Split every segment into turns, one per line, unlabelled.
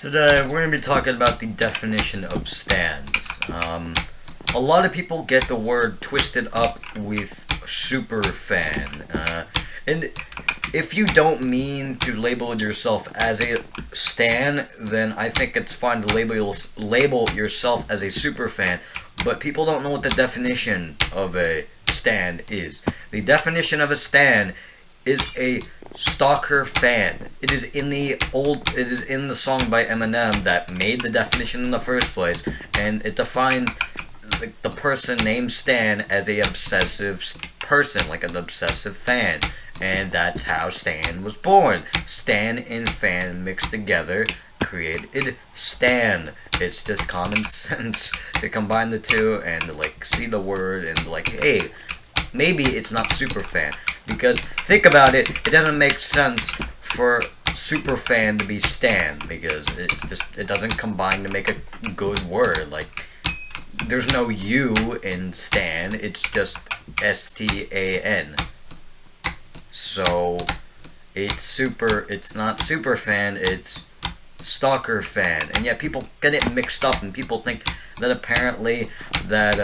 Today, we're going to be talking about the definition of stands. A lot of people get the word twisted up with super fan. And if you don't mean to label yourself as a stan, then I think it's fine to label yourself as a super fan. But people don't know what the definition of a stan is. The definition of a stan is a stalker fan. It is in the song by Eminem that made the definition in the first place, and it defined the person named Stan as a obsessive person, like an obsessive fan. And that's how Stan was born. Stan and fan mixed together created Stan. It's just common sense to combine the two and see the word and hey, maybe it's not super fan. Because think about it, it doesn't make sense for super fan to be stan, because it doesn't combine to make a good word. There's no U in stan, it's just STAN. So it's not super fan, it's stalker fan. And yet people get it mixed up, and people think that apparently that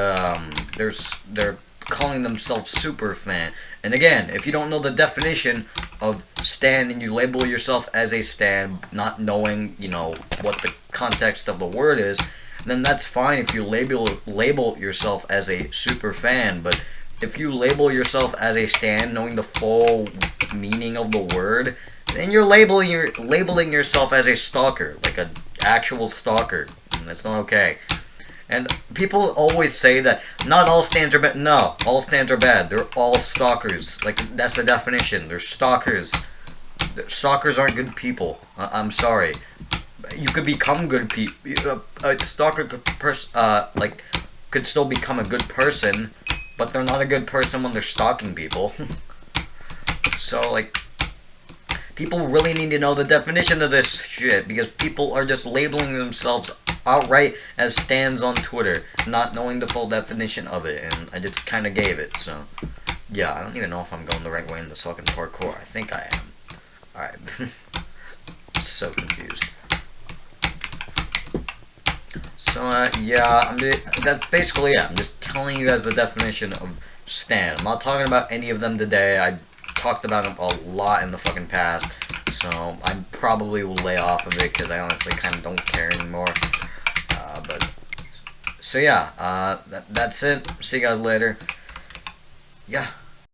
they're calling themselves super fan. And again, if you don't know the definition of stan and you label yourself as a stan, not knowing what the context of the word is, then that's fine if you label yourself as a super fan. But if you label yourself as a stan knowing the full meaning of the word, then you're labeling yourself as a stalker, like an actual stalker, and that's not okay. And people always say that not all stans are bad. No, all stans are bad. They're all stalkers. That's the definition. They're stalkers. Stalkers aren't good people. I'm sorry. You could become good people. A stalker could still become a good person, but they're not a good person when they're stalking people. So, people really need to know the definition of this shit, because people are just labeling themselves outright as stans on Twitter, not knowing the full definition of it, and I just kind of gave it. So yeah, I don't even know if I'm going the right way in this fucking parkour. I think I am. Alright. I'm so confused. So yeah, that's basically it. I'm just telling you guys the definition of stan. I'm not talking about any of them today. I talked about them a lot in the fucking past, so I probably will lay off of it because I honestly kind of don't care anymore. So yeah, that's it. See you guys later. Yeah.